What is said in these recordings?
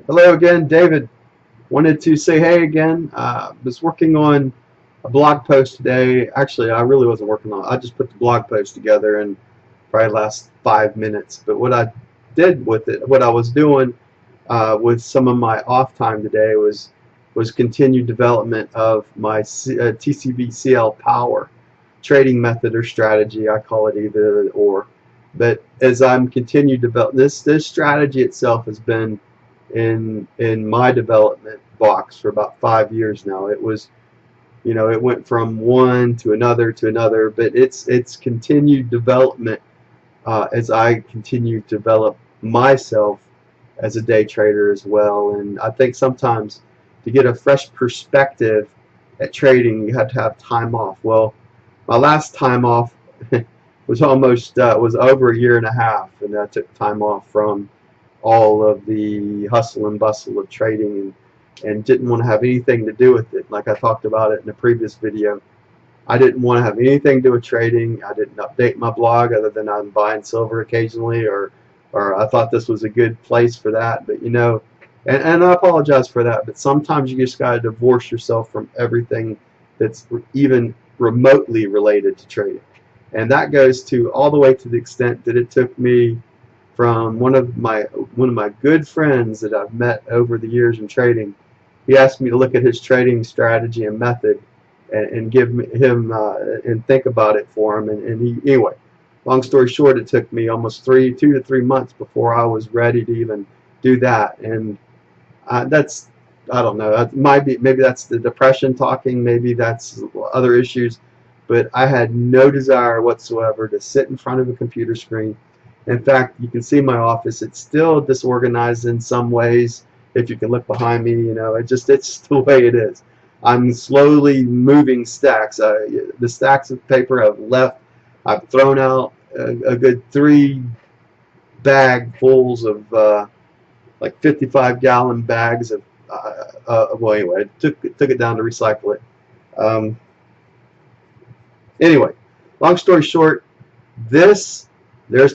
Hello again, David. Wanted to say hey again. Was working on a blog post today. Actually, I really wasn't working on it. I just put the blog post together in probably last 5 minutes. But what I did with it, what I was doing with some of my off time today was continued development of my TCB CL power trading method or strategy. I call it either or. But as I'm continued to develop this strategy itself has been in my development box for about 5 years now. It was, it went from one to another, but it's continued development as I continue to develop myself as a day trader as well. And I think sometimes to get a fresh perspective at trading, you have to have time off. Well, my last time off was over a year and a half, and I took time off from all of the hustle and bustle of trading and didn't want to have anything to do with it. Like I talked about it in a previous video, I didn't want to have anything to do with trading. I didn't update my blog other than I'm buying silver occasionally, or I thought this was a good place for that. But and I apologize for that, but sometimes you just got to divorce yourself from everything that's even remotely related to trading. And that goes to all the way to the extent that it took me from one of my good friends that I've met over the years in trading. He asked me to look at his trading strategy and method and give him and think about it for him. Anyway, long story short, it took me almost 2 to 3 months before I was ready to even do that. And that's, I don't know, maybe that's the depression talking, maybe that's other issues, but I had no desire whatsoever to sit in front of a computer screen. In fact, you can see my office. It's still disorganized in some ways. If you can look behind me, it's just the way it is. I'm slowly moving stacks. The stacks of paper I've left, I've thrown out a good 3 bagfuls of like 55-gallon bags of. Well, anyway, I took it down to recycle it. Anyway, long story short, there's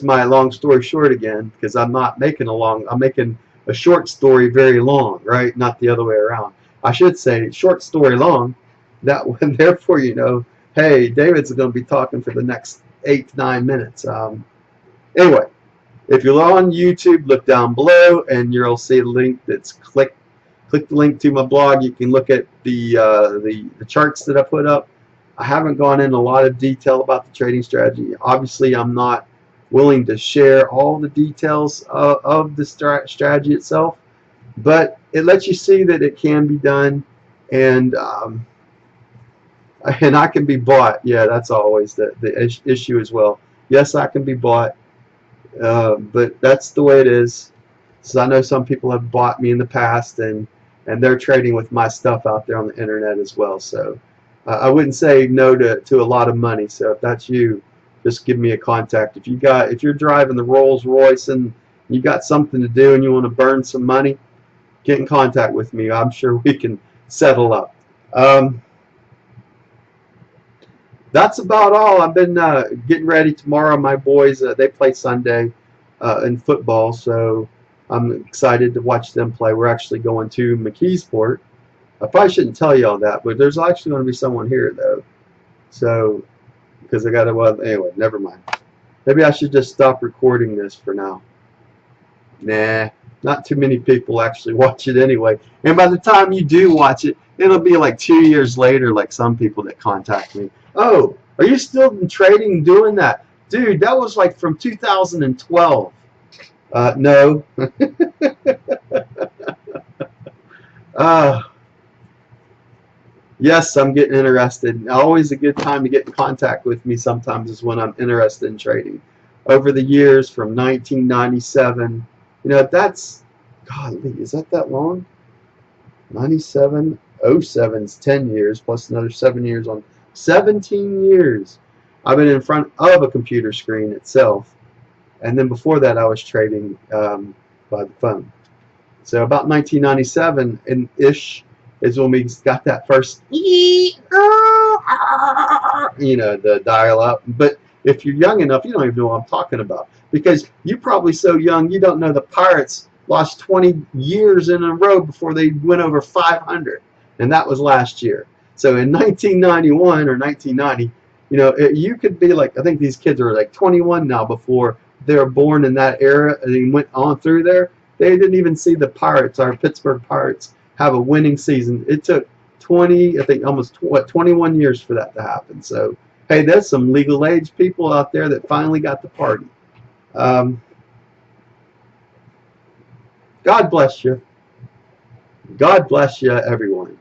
my long story short again, because I'm not making I'm making a short story very long, right? Not the other way around. I should say short story long. Therefore, hey, David's going to be talking for the next 8 to 9 minutes. Anyway, if you're on YouTube, look down below and you'll see a link that's click the link to my blog. You can look at the charts that I put up. I haven't gone in a lot of detail about the trading strategy. Obviously, I'm not willing to share all the details of the strategy itself, but it lets you see that it can be done, and I can be bought. Yeah, that's always the issue as well. Yes, I can be bought, but that's the way it is. So I know some people have bought me in the past, and they're trading with my stuff out there on the internet as well. So I wouldn't say no to a lot of money. So if that's you, just give me a contact. If you're driving the Rolls Royce and you got something to do and you want to burn some money, get in contact with me. I'm sure we can settle up. That's about all. I've been getting ready. Tomorrow my boys, they play Sunday in football, so I'm excited to watch them play. We're actually going to McKeesport. I probably shouldn't tell you all that, but there's actually going to be someone here, though. So, because I got to, well, anyway, never mind. Maybe I should just stop recording this for now. Nah, not too many people actually watch it anyway. And by the time you do watch it, it'll be like 2 years later, like some people that contact me. Oh, are you still in trading doing that? Dude, that was like from 2012. No. Yes, I'm getting interested. Always a good time to get in contact with me sometimes is when I'm interested in trading. Over the years from 1997, that's, golly, is that long? 97, 07's 10 years plus another 7 years on 17 years. I've been in front of a computer screen itself, and then before that I was trading by the phone. So about 1997 and ish is when we got that first, the dial up. But if you're young enough, you don't even know what I'm talking about, because you're probably so young you don't know the Pirates lost 20 years in a row before they went over 500, and that was last year. So in 1991 or 1990, you know, you could be like, I think these kids are like 21 now before they were born in that era, and they went on through there. They didn't even see the Pirates, our Pittsburgh Pirates, have a winning season. It took 20, I think almost 21 years for that to happen. So, hey, there's some legal age people out there that finally got the party. God bless you. God bless you, everyone.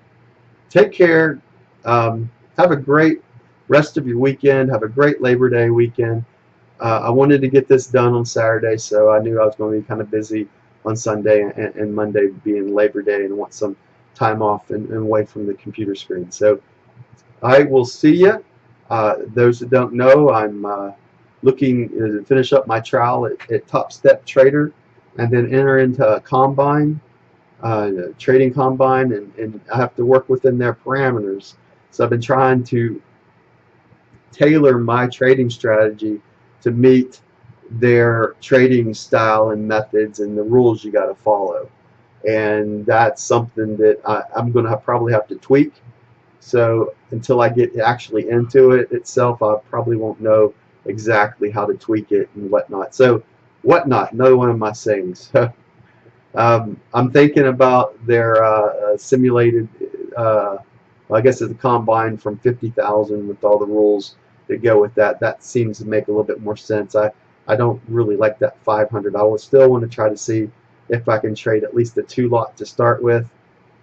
Take care. Have a great rest of your weekend. Have a great Labor Day weekend. I wanted to get this done on Saturday, so I knew I was going to be kind of busy on Sunday and Monday being Labor Day, and want some time off and away from the computer screen. So I will see you. Those that don't know, I'm looking to finish up my trial at Top Step Trader, and then enter into a combine, trading combine, and I have to work within their parameters. So I've been trying to tailor my trading strategy to meet their trading style and methods and the rules you got to follow. And that's something that I'm going to probably have to tweak. So until I get actually into it itself, I probably won't know exactly how to tweak it and whatnot. So whatnot, another one of my sayings. I'm thinking about their simulated, well, I guess it's a combine from 50,000 with all the rules that go with that. That seems to make a little bit more sense. I don't really like that 500. I will still want to try to see if I can trade at least a 2 lot to start with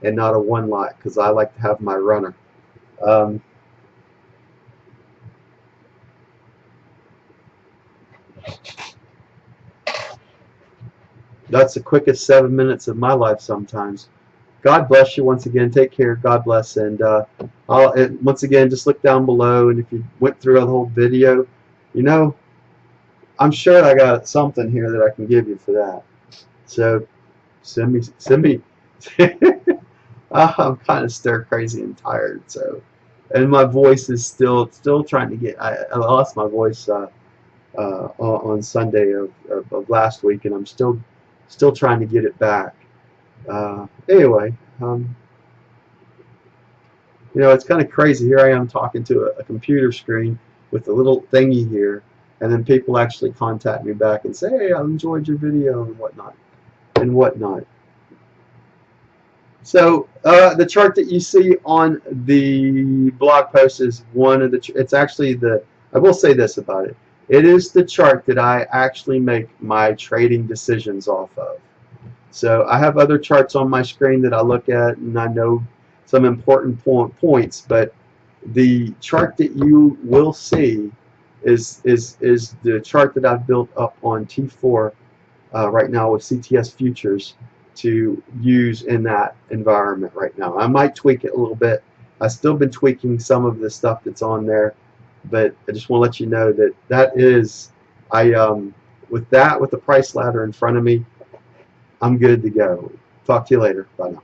and not a 1 lot, because I like to have my runner. That's the quickest 7 minutes of my life sometimes. God bless you once again. Take care. God bless. And once again, just look down below. And if you went through the whole video, you know, I'm sure I got something here that I can give you for that. So send me. I'm kind of stir crazy and tired. So, and my voice is still trying to get. I lost my voice on Sunday of last week, and I'm still trying to get it back. Anyway, you know, it's kind of crazy. Here I am talking to a computer screen with a little thingy here, and then people actually contact me back and say, hey, I enjoyed your video and whatnot. So the chart that you see on the blog post is one of the, it's actually the, I will say this about it. It is the chart that I actually make my trading decisions off of. So I have other charts on my screen that I look at, and I know some important points, but the chart that you will see is the chart that I've built up on T4 right now with CTS futures to use in that environment right now. I might tweak it a little bit. I've still been tweaking some of the stuff that's on there, but I just want to let you know that that is, with the price ladder in front of me, I'm good to go. Talk to you later. Bye now.